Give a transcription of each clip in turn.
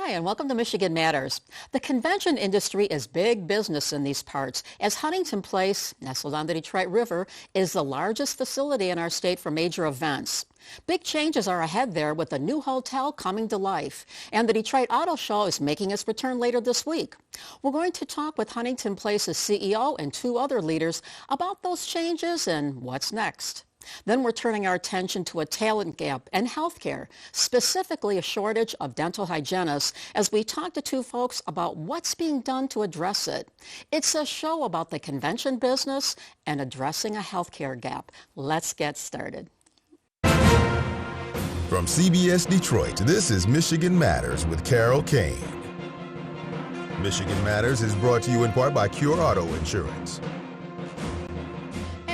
Hi, and welcome to Michigan Matters. The convention industry is big business in these parts, as Huntington Place, nestled on the Detroit River, is the largest facility in our state for major events. Big changes are ahead there with the new hotel coming to life, and the Detroit Auto Show is making its return later this week. We're going to talk with Huntington Place's CEO and two other leaders about those changes and what's next. Then we're turning our attention to a talent gap in healthcare, specifically a shortage of dental hygienists, as we talk to two folks about what's being done to address it. It's a show about the convention business and addressing a healthcare gap. Let's get started. From CBS Detroit, this is Michigan Matters with Carol Kane. Michigan Matters is brought to you in part by Cure Auto Insurance.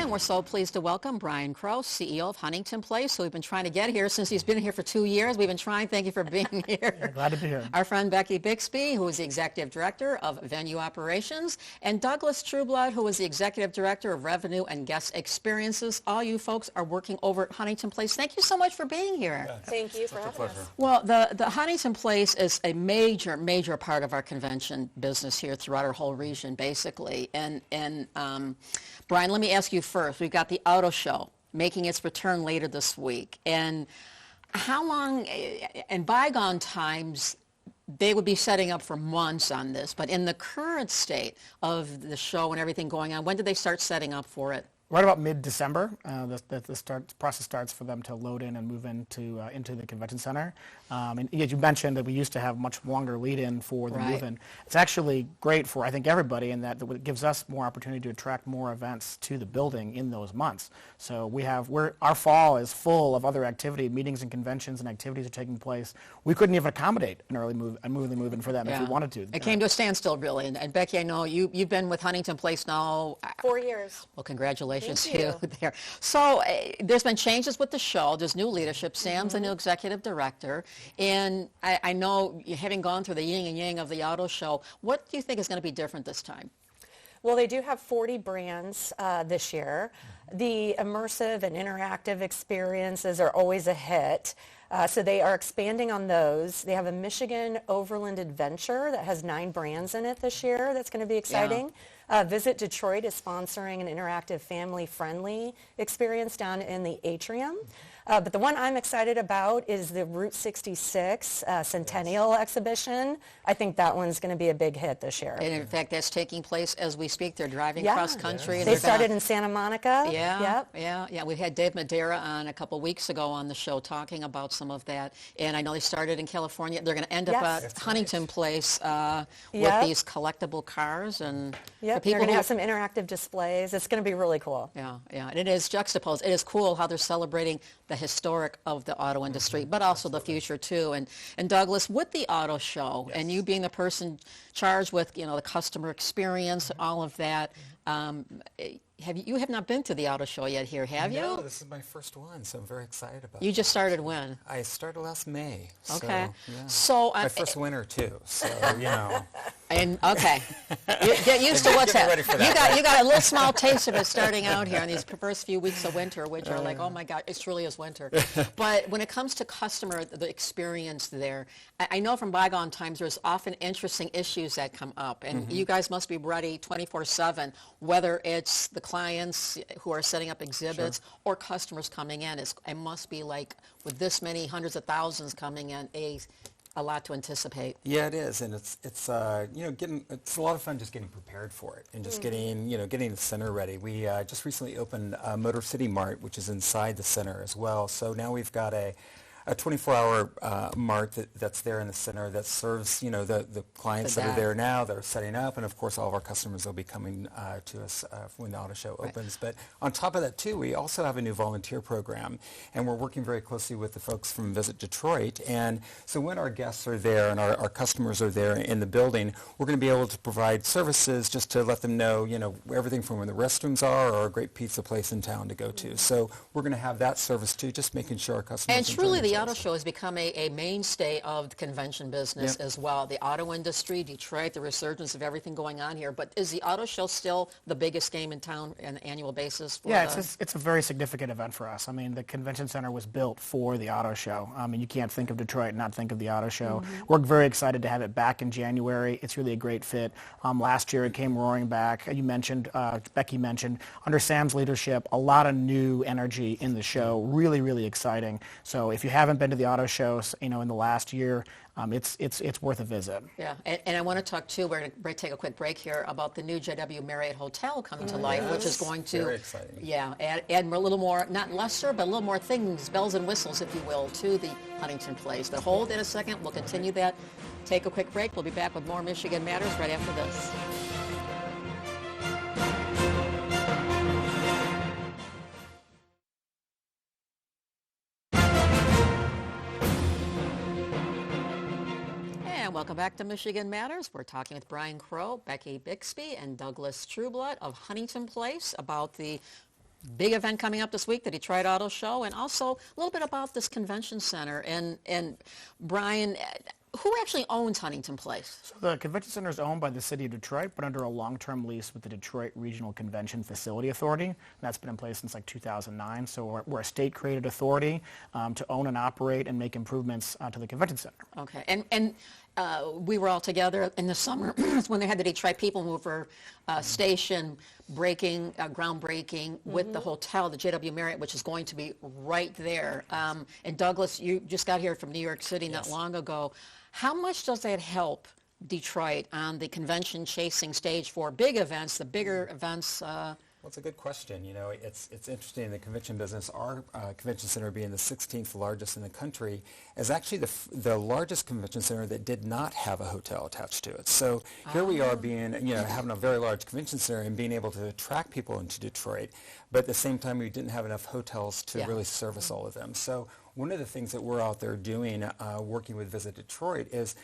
We're so pleased to welcome Bryan Crowe, CEO of Huntington Place, who we've been trying to get here since he's been here for 2 years. We've been trying. Thank you for being here. Yeah, glad to be here. Our friend Becky Bixby, who is the Executive Director of Venue Operations, and Douglas Trueblood, who is the Executive Director of Revenue and Guest Experiences. All you folks are working over at Huntington Place. Thank you so much for being here. Yeah, thank you for having us. Well, the Huntington Place is a major part of our convention business here throughout our whole region, basically. And Bryan, let me ask you first. We've got the auto show making its return later this week. And how long, in bygone times, they would be setting up for months on this. But in the current state of the show and everything going on, when did they start setting up for it? Right about mid-December, the process starts for them to load in and move into the convention center. And as you mentioned, that we used to have much longer lead-in for the move-in. It's actually great for, I think, everybody in that it gives us more opportunity to attract more events to the building in those months. So our fall is full of other activity, meetings and conventions and activities are taking place. We couldn't even accommodate an early move-in for them if we wanted to. It came to a standstill, really. And Becky, I know you've been with Huntington Place now 4 years. Well, congratulations. You there. So there's been changes with the show. There's new leadership. Sam's the new executive director. And I know, having gone through the yin and yang of the auto show, what do you think is going to be different this time? Well, they do have 40 brands this year. The immersive and interactive experiences are always a hit. So they are expanding on those. They have a Michigan Overland Adventure that has 9 brands in it this year. That's going to be exciting. Yeah. Visit Detroit is sponsoring an interactive, family-friendly experience down in the atrium. But the one I'm excited about is the Route 66 Centennial Exhibition. I think that one's going to be a big hit this year. And in fact, that's taking place as we speak. They're driving cross country. Yeah. They started in Santa Monica. Yeah. We had Dave Madeira on a couple weeks ago on the show talking about some of that. And I know they started in California. They're going to end up at Huntington Place with these collectible cars. And they're going to have some interactive displays. It's going to be really cool. Yeah. And it is juxtaposed. It is cool how they're celebrating the historic of the auto industry, but also the future too. And Douglas, with the auto show, and you being the person charged with the customer experience, all of that, you have not been to the auto show yet here, have you? No, this is my first one, so I'm very excited about it. You just started when? I started last May. Okay. So my first winter too, so And get used to what's happening. You got a little small taste of it starting out here in these first few weeks of winter, which are like, oh my God, it truly is winter. But when it comes to the experience there, I know from bygone times there's often interesting issues that come up, and you guys must be ready 24/7, whether it's the clients who are setting up exhibits or customers coming in. It must be like, with this many hundreds of thousands coming in, a lot to anticipate. Yeah, it is, and it's it's a lot of fun just getting prepared for it and just getting the center ready. We just recently opened Motor City Mart, which is inside the center as well. So now we've got a 24-hour mart that's there in the center that serves the clients that are there now that are setting up, and of course all of our customers will be coming to us when the auto show opens. But on top of that too, we also have a new volunteer program, and we're working very closely with the folks from Visit Detroit. And so when our guests are there and our customers are there in the building, we're going to be able to provide services just to let them know everything from where the restrooms are or a great pizza place in town to go to. So we're going to have that service too, just making sure our customers. And truly, the The auto show has become a mainstay of the convention business as well. The auto industry, Detroit, the resurgence of everything going on here. But is the auto show still the biggest game in town on an annual basis? It's a very significant event for us. I mean, the convention center was built for the auto show. I mean, you can't think of Detroit and not think of the auto show. We're very excited to have it back in January. It's really a great fit. Last year it came roaring back. You mentioned, Becky mentioned, under Sam's leadership, a lot of new energy in the show. Really, really exciting. So if you haven't been to the auto shows, in the last year, it's worth a visit. Yeah, and I want to talk too. We're going to take a quick break here about the new JW Marriott Hotel coming to life, which is going to very exciting. Yeah, add a little more, not lesser, but a little more things, bells and whistles, if you will, to the Huntington Place. But hold in a second. We'll continue that. Take a quick break. We'll be back with more Michigan Matters right after this. Welcome back to Michigan Matters. We're talking with Bryan Crowe, Becky Bixby, and Douglas Trueblood of Huntington Place about the big event coming up this week, the Detroit Auto Show, and also a little bit about this convention center. And Bryan, who actually owns Huntington Place? So the convention center is owned by the city of Detroit, but under a long-term lease with the Detroit Regional Convention Facility Authority. And that's been in place since like 2009. So we're a state-created authority to own and operate and make improvements to the convention center. Okay, and we were all together in the summer when they had the Detroit People Mover station groundbreaking with the hotel, the JW Marriott, which is going to be right there. And Douglas, you just got here from New York City not long ago. How much does that help Detroit on the convention chasing stage for big events, the bigger events? Well, it's a good question. It's interesting in the convention business. Our convention center, being the 16th largest in the country, is actually the largest convention center that did not have a hotel attached to it. So here we are having a very large convention center and being able to attract people into Detroit, but at the same time we didn't have enough hotels to really service all of them. So one of the things that we're out there doing, working with Visit Detroit, is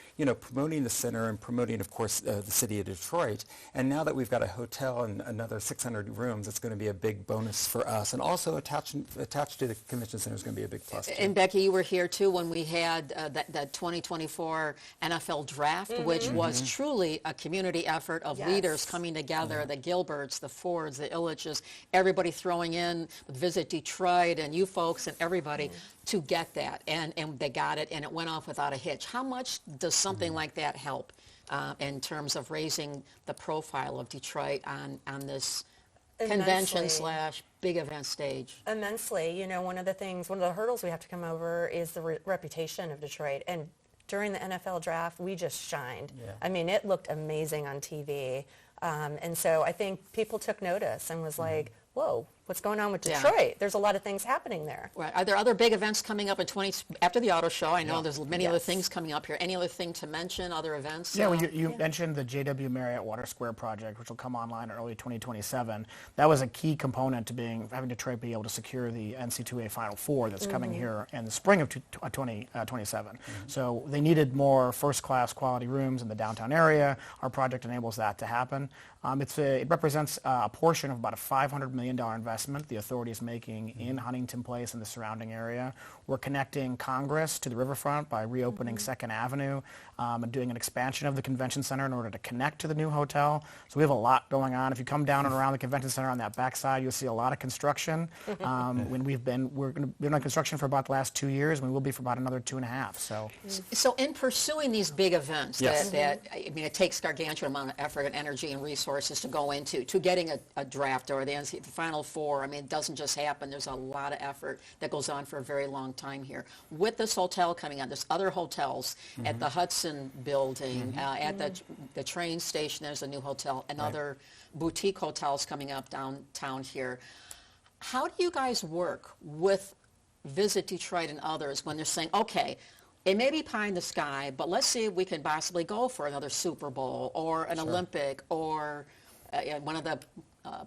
promoting the center and promoting, of course, the city of Detroit. And now that we've got a hotel and another 600 rooms, it's going to be a big bonus for us. And also attached to the convention center is going to be a big plus too. And Becky, you were here too when we had that 2024 NFL draft, which was truly a community effort of leaders coming together. The Gilberts, the Fords, the Illiches, everybody throwing in with Visit Detroit and you folks and everybody. To get that, and they got it, and it went off without a hitch. How much does something like that help in terms of raising the profile of Detroit on this convention / big event stage? Immensely. One of the hurdles we have to come over is the reputation of Detroit. And during the NFL draft, we just shined. Yeah. I mean, it looked amazing on TV. And so I think people took notice and was like, whoa, what's going on with Detroit? Yeah. There's a lot of things happening there. Right. Are there other big events coming up after the auto show? I know there's many other things coming up here. Any other thing to mention, other events? Yeah, well, you mentioned the JW Marriott Water Square project, which will come online in early 2027. That was a key component to having Detroit be able to secure the NC2A Final Four that's coming here in the spring of 2027. So they needed more first-class quality rooms in the downtown area. Our project enables that to happen. It represents a portion of about a $500 million investment the authority is making in Huntington Place and the surrounding area. We're connecting Congress to the riverfront by reopening 2nd Avenue and doing an expansion of the convention center in order to connect to the new hotel. So we have a lot going on. If you come down and around the convention center on that backside, you'll see a lot of construction. We're going to be on construction for about the last 2 years, and we will be for about another 2.5. So in pursuing these big events, it takes gargantuan amount of effort and energy and resources to go into getting a draft or the Final Four. I mean, it doesn't just happen. There's a lot of effort that goes on for a very long time here. With this hotel coming on, there's other hotels at the Hudson building, at the train station, there's a new hotel, and other boutique hotels coming up downtown here. How do you guys work with Visit Detroit and others when they're saying, okay, it may be pie in the sky, but let's see if we can possibly go for another Super Bowl or an Olympic or one of the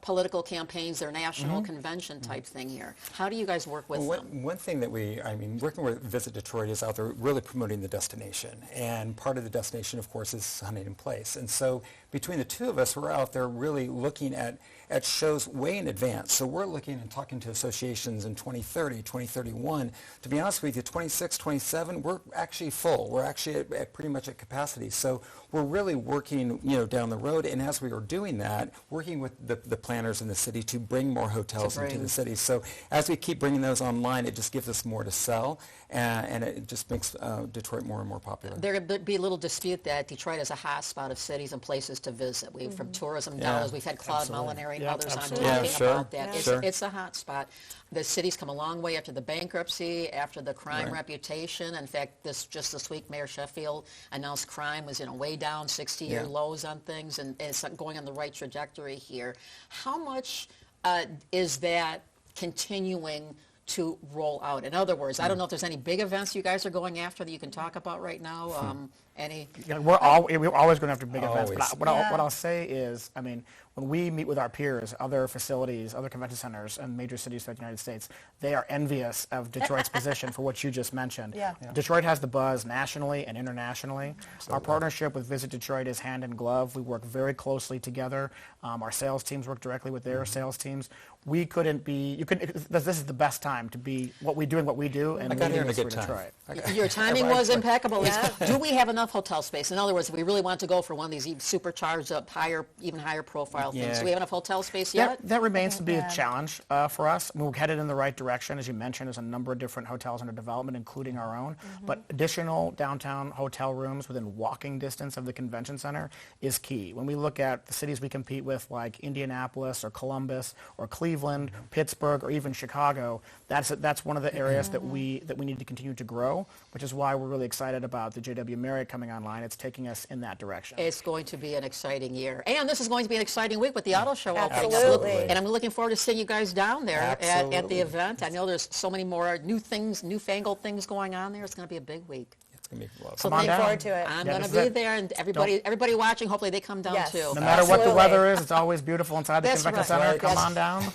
political campaigns, their national convention type thing here. How do you guys work with them? One thing that working with Visit Detroit is out there really promoting the destination. And part of the destination, of course, is Huntington Place. And so between the two of us, we're out there really looking at shows way in advance. So we're looking and talking to associations in 2030, 2031. To be honest with you, 26, 27, we're actually full. We're actually at pretty much at capacity. So we're really working, down the road. And as we are doing that, working with the planners in the city to bring more hotels into the city. So as we keep bringing those online, it just gives us more to sell, and it just makes Detroit more and more popular. There would be a little dispute that Detroit is a hot spot of cities and places to visit. From tourism dollars, we've had Claude Molinari and others on talking about that. It's a hot spot. The city's come a long way after the bankruptcy, after the crime reputation. In fact, just this week, Mayor Sheffield announced crime was way down, 60-year lows on things, and it's going on the right trajectory here. How much is that continuing to roll out? In other words, I don't know if there's any big events you guys are going after that you can talk about right now. Any? We're always going after big events. But what I'll say is, when we meet with our peers, other facilities, other convention centers, and major cities throughout the United States, they are envious of Detroit's position for what you just mentioned. Detroit has the buzz nationally and internationally. Our partnership with Visit Detroit is hand in glove. We work very closely together. Our sales teams work directly with their sales teams. We couldn't be, this is the best time to be doing what we do and leading this for Detroit. Your timing was impeccable. Do we have enough hotel space? In other words, if we really want to go for one of these supercharged up, even higher profile things, do we have enough hotel space yet? That remains to be a challenge for us. We're headed in the right direction. As you mentioned, there's a number of different hotels under development, including our own. But additional downtown hotel rooms within walking distance of the convention center is key. When we look at the cities we compete with, like Indianapolis or Columbus or Cleveland, Pittsburgh, or even Chicago, that's one of the areas that we need to continue to grow, which is why we're really excited about the JW Marriott coming online. It's taking us in that direction. It's going to be an exciting year. And this is going to be an exciting week with the auto show opening. Absolutely. And I'm looking forward to seeing you guys down there at the event. I know there's so many more newfangled things going on there. It's going to be a big week. So looking forward to it. I'm going to be there, and everybody watching, hopefully they come down too. No matter what the weather is, it's always beautiful inside the convention center. Come on down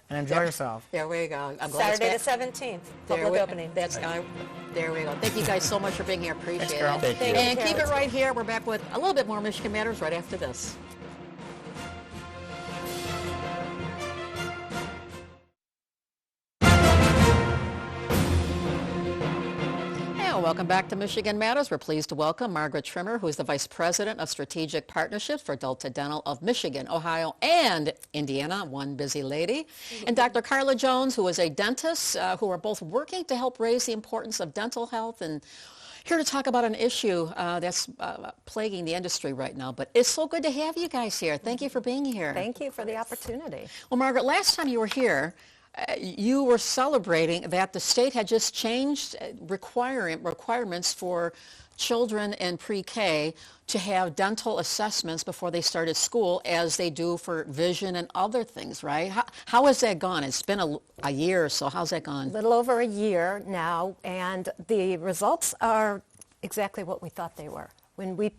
and enjoy yourself. There we go. I'm Saturday the 17th, public opening. There we go. Thank you guys so much for being here. Appreciate it. Thank you. And keep it right here. We're back with a little bit more Michigan Matters right after this. Welcome back to Michigan Matters. We're pleased to welcome Margaret Trimmer, who is the Vice President of Strategic Partnerships for Delta Dental of Michigan, Ohio, and Indiana, one busy lady, and Dr. Carla Jones, who is a dentist, who are both working to help raise the importance of dental health, and here to talk about an issue that's plaguing the industry right now. But it's so good to have you guys here. Thank you for being here. Thank you for the opportunity. Well, Margaret, last time you were here, you were celebrating that the state had just changed requirements for children in pre-K to have dental assessments before they started school, as they do for vision and other things, right? How has that gone? It's been a year or so. How's that gone? A little over a year now, and the results are exactly what we thought they were. When we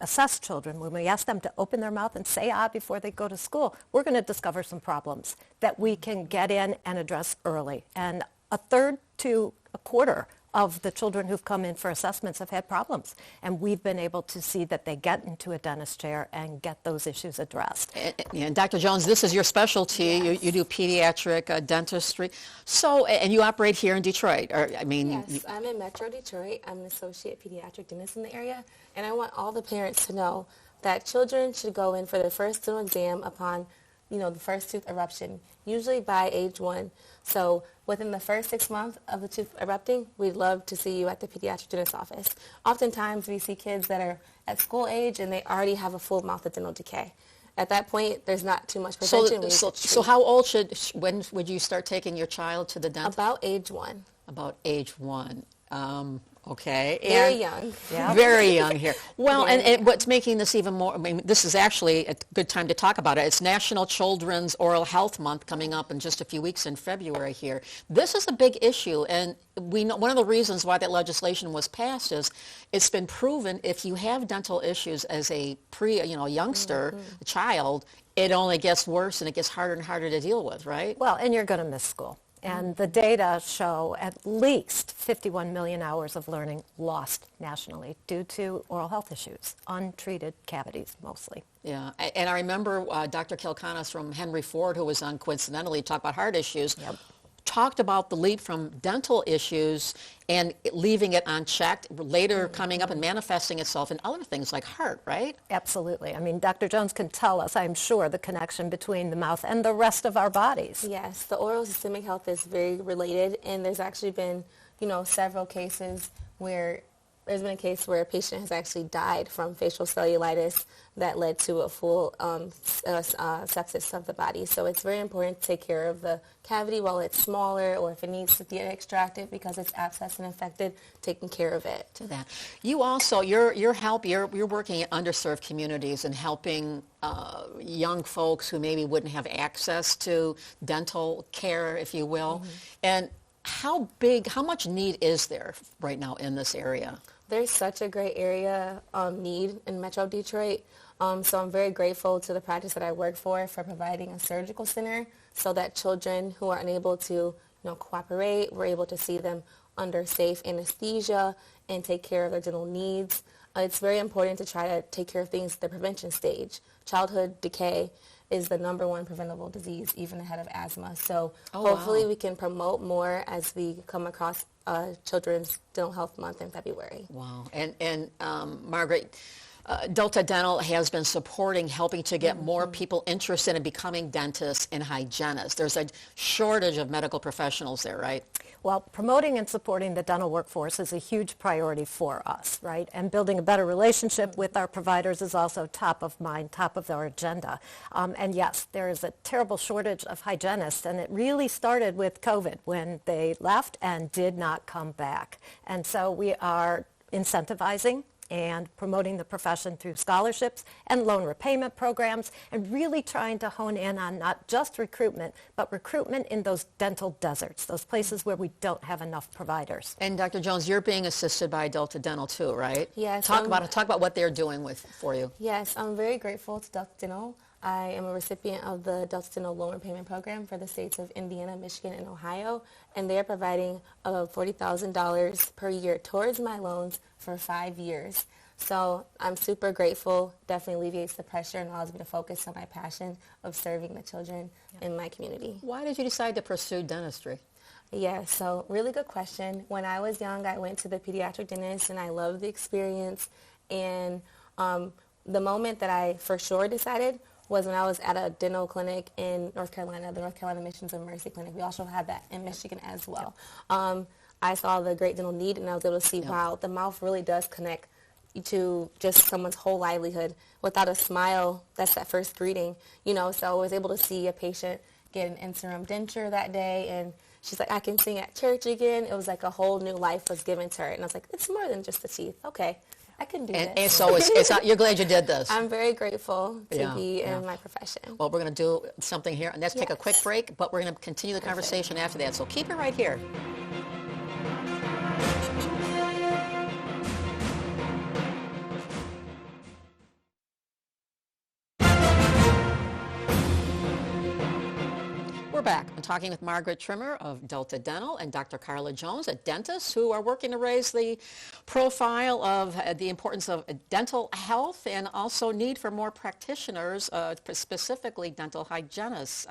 assess children, when we ask them to open their mouth and say ah before they go to school, we're going to discover some problems that we can get in and address early. And a third to a quarter of the children who've come in for assessments have had problems. And we've been able to see that they get into a dentist chair and get those issues addressed. And Dr. Jones, this is your specialty. Yes. You do pediatric dentistry. So, and you operate here in Detroit. Yes, I'm in Metro Detroit. I'm an associate pediatric dentist in the area. And I want all the parents to know that children should go in for their first dental exam upon, the first tooth eruption, usually by age 1. So within the first 6 months of the tooth erupting, we'd love to see you at the pediatric dentist office. Oftentimes we see kids that are at school age and they already have a full mouth of dental decay. At that point, there's not too much prevention. So how old when would you start taking your child to the dentist? About age 1. About age 1. Okay. Very young. Yeah. Very young here. Well, Very and what's making this even more, I mean, this is actually a good time to talk about it. It's National Children's Oral Health Month coming up in just a few weeks in February here. This is a big issue, and we know one of the reasons why that legislation was passed is it's been proven if you have dental issues as a youngster, a child, it only gets worse and it gets harder and harder to deal with, right? Well, and you're going to miss school. And the data show at least 51 million hours of learning lost nationally due to oral health issues, untreated cavities mostly. Yeah, and I remember Dr. Kilcanis from Henry Ford, who was on coincidentally talk about heart issues, talked about the leap from dental issues and leaving it unchecked, later coming up and manifesting itself in other things like heart, right? Absolutely. I mean, Dr. Jones can tell us, I'm sure, the connection between the mouth and the rest of our bodies. Yes, the oral systemic health is very related, and there's actually been, several cases where there's been a case where a patient has actually died from facial cellulitis that led to a full sepsis of the body. So it's very important to take care of the cavity while it's smaller, or if it needs to get extracted because it's abscessed and infected, taking care of it. To that. You also, you're working in underserved communities and helping young folks who maybe wouldn't have access to dental care, if you will. And how much need is there right now in this area? There's such a great area need in Metro Detroit. So I'm very grateful to the practice that I work for providing a surgical center so that children who are unable to cooperate, we're able to see them under safe anesthesia and take care of their dental needs. It's very important to try to take care of things at the prevention stage. Childhood decay is the #1 preventable disease, even ahead of asthma. So hopefully we can promote more as we come across Children's Dental Health Month in February. Wow. And Margaret, Delta Dental has been helping to get more people interested in becoming dentists and hygienists. There's a shortage of medical professionals there, right? Well, promoting and supporting the dental workforce is a huge priority for us, right? And building a better relationship with our providers is also top of mind, top of our agenda. And yes, there is a terrible shortage of hygienists, and it really started with COVID when they left and did not come back. And so we are incentivizing and promoting the profession through scholarships and loan repayment programs, and really trying to hone in on not just recruitment, but recruitment in those dental deserts, those places where we don't have enough providers. And Dr. Jones, you're being assisted by Delta Dental too, right? Yes. Talk about what they're doing for you. Yes, I'm very grateful to Delta Dental. I am a recipient of the Delta Dental Loan Repayment Program for the states of Indiana, Michigan, and Ohio, and they are providing $40,000 per year towards my loans for 5 years. So I'm super grateful, definitely alleviates the pressure and allows me to focus on my passion of serving the children in my community. Why did you decide to pursue dentistry? Yeah, so really good question. When I was young, I went to the pediatric dentist, and I loved the experience. And the moment that I for sure decided was when I was at a dental clinic in North Carolina, the North Carolina Missions of Mercy Clinic. We also have that in Michigan as well. I saw the great dental need, and I was able to see, wow, the mouth really does connect to just someone's whole livelihood. Without a smile, that's that first greeting, So I was able to see a patient get an interim denture that day, and she's like, I can sing at church again. It was like a whole new life was given to her, and I was like, it's more than just the teeth. Okay, I can do this. And so it's not, you're glad you did this. I'm very grateful to be in my profession. Well, we're going to do something here, and let's take a quick break, but we're going to continue the conversation after that. So keep it right here. We're back. I'm talking with Margaret Trimmer of Delta Dental and Dr. Carla Jones, a dentist, who are working to raise the profile of the importance of dental health and also need for more practitioners, specifically dental hygienists.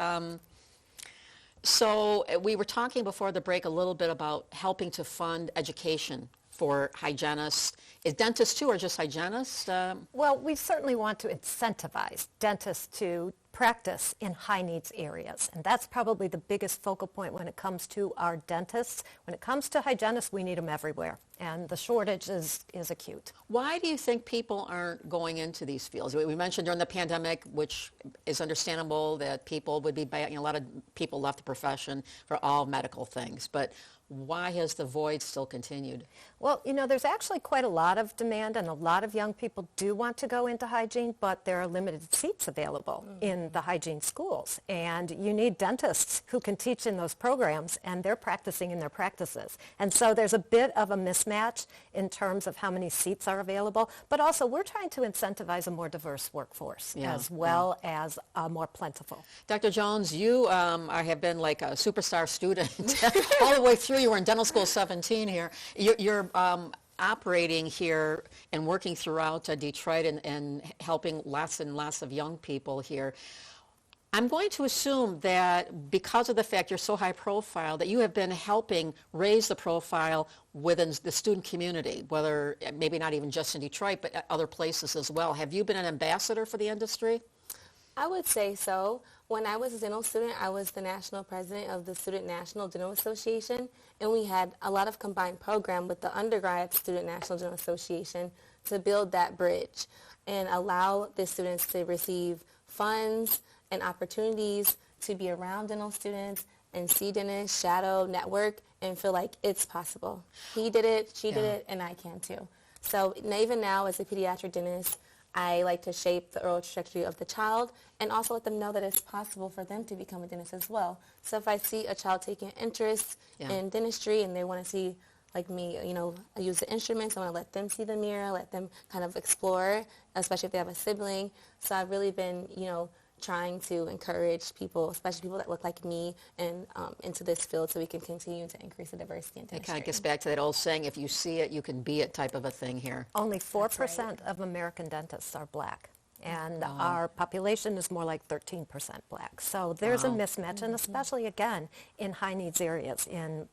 So we were talking before the break a little bit about helping to fund education for hygienists. Is dentists too, or just hygienists? Well, we certainly want to incentivize dentists to practice in high needs areas, and that's probably the biggest focal point when it comes to our dentists. When it comes to hygienists, we need them everywhere, and the shortage is acute. Why do you think people aren't going into these fields? We mentioned during the pandemic, which is understandable, that people would be, a lot of people left the profession for all medical things, but why has the void still continued? Well, there's actually quite a lot of demand, and a lot of young people do want to go into hygiene, but there are limited seats available in the hygiene schools. And you need dentists who can teach in those programs, and they're practicing in their practices. And so there's a bit of a mismatch in terms of how many seats are available, but also we're trying to incentivize a more diverse workforce as well as more plentiful. Dr. Jones, you have been like a superstar student all the way through. You were in dental school 17 here. You're operating here and working throughout Detroit and helping lots and lots of young people here. I'm going to assume that because of the fact you're so high profile, that you have been helping raise the profile within the student community, whether maybe not even just in Detroit, but other places as well. Have you been an ambassador for the industry? I would say so. When I was a dental student, I was the national president of the Student National Dental Association, and we had a lot of combined program with the undergrad Student National Dental Association to build that bridge and allow the students to receive funds and opportunities to be around dental students and see dentists, shadow, network, and feel like it's possible. He did it, she did it, and I can too. So even now as a pediatric dentist, I like to shape the oral trajectory of the child and also let them know that it's possible for them to become a dentist as well. So if I see a child taking interest in dentistry and they want to see, like me, I use the instruments, I want to let them see the mirror, let them kind of explore, especially if they have a sibling. So I've really been, trying to encourage people, especially people that look like me, and into this field so we can continue to increase the diversity in dentistry. It kind of gets back to that old saying, if you see it, you can be it type of a thing here. Only 4% of American dentists are black, and our population is more like 13% black. So there's a mismatch, and especially, again, in high-needs areas, in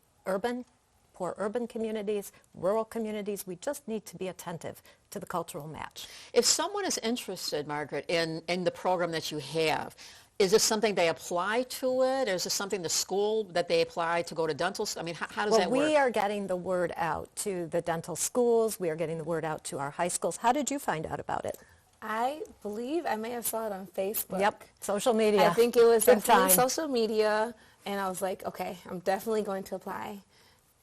poor urban communities, rural communities. We just need to be attentive to the cultural match. If someone is interested, Margaret, in the program that you have, is this something they apply to it? Or is this something the school that they apply to go to dental school? I mean, how does that work? We are getting the word out to the dental schools. We are getting the word out to our high schools. How did you find out about it? I believe I may have saw it on Facebook. Yep, social media. I think it was Big definitely time. social media, and I was like, okay, I'm definitely going to apply.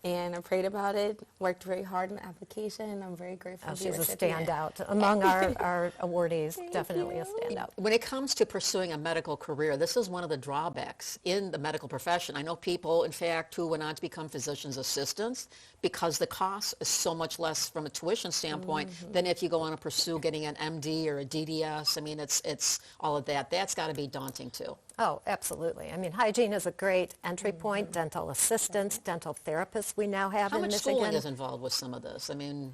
And I prayed about it, worked very hard in the application, and I'm very grateful to be She's a recipient. standout. Among our awardees, definitely a standout. When it comes to pursuing a medical career, this is one of the drawbacks in the medical profession. I know people, in fact, who went on to become physician's assistants because the cost is so much less from a tuition standpoint than if you go on to pursue getting an MD or a DDS. I mean, it's all of that. That's got to be daunting, too. Oh, absolutely. I mean, hygiene is a great entry point. Dental assistants, dental therapists we now have How in much Michigan. schooling is involved with some of this? I mean,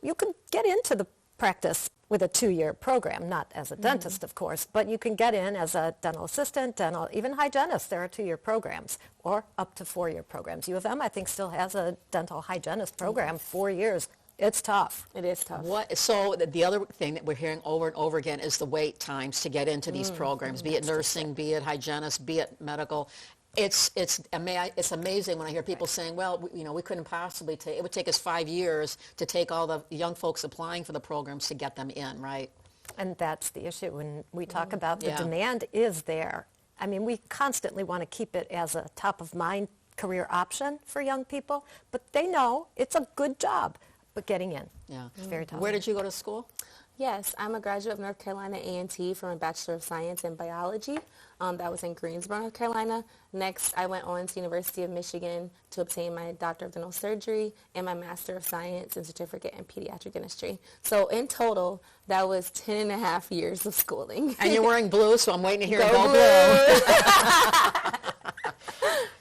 you can get into the practice with a 2-year program, not as a dentist, of course, but you can get in as a dental assistant, even hygienist. There are 2-year programs, or up to 4-year programs. U of M, I think, still has a dental hygienist program, 4 years. It's tough. It is tough. So the other thing that we're hearing over and over again is the wait times to get into these programs, be it nursing, be it hygienist, be it medical. It's amazing when I hear people saying, well, we couldn't possibly take, it would take us 5 years to take all the young folks applying for the programs to get them in, right? And that's the issue when we talk about the demand is there. I mean, we constantly want to keep it as a top-of-mind career option for young people, but they know it's a good job. But getting in, it's very tough. Where did you go to school? Yes, I'm a graduate of North Carolina A&T from a Bachelor of Science in Biology. That was in Greensboro, North Carolina. Next, I went on to University of Michigan to obtain my Doctor of Dental Surgery and my Master of Science and Certificate in Pediatric Dentistry. So in total, that was 10 and a half years of schooling. And you're wearing blue, so I'm waiting to hear go blue.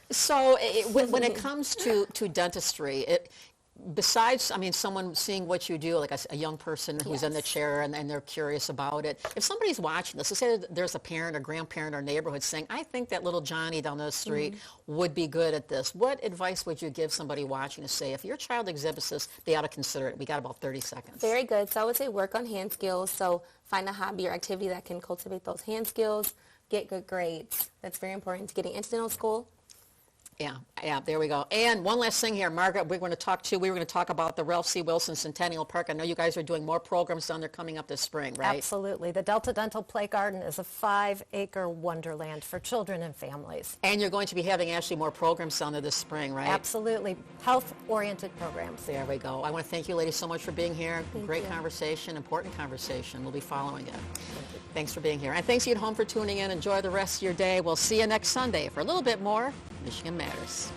So when it comes to dentistry, besides, someone seeing what you do, like a young person who's in the chair and they're curious about it, if somebody's watching this, let's say there's a parent or grandparent or neighborhood saying, I think that little Johnny down the street would be good at this, what advice would you give somebody watching to say, if your child exhibits this, they ought to consider it? We got about 30 seconds. Very good. So I would say work on hand skills. So find a hobby or activity that can cultivate those hand skills, get good grades. That's very important to getting into dental school. Yeah, there we go. And one last thing here, Margaret, we were going to talk about the Ralph C. Wilson Centennial Park. I know you guys are doing more programs down there coming up this spring, right? Absolutely. The Delta Dental Play Garden is a 5-acre wonderland for children and families. And you're going to be having actually more programs down there this spring, right? Absolutely. Health-oriented programs. There we go. I want to thank you ladies so much for being here. Great you. Conversation, important conversation. We'll be following it. Thanks for being here. And thanks you at home for tuning in. Enjoy the rest of your day. We'll see you next Sunday for a little bit more Michigan Matters.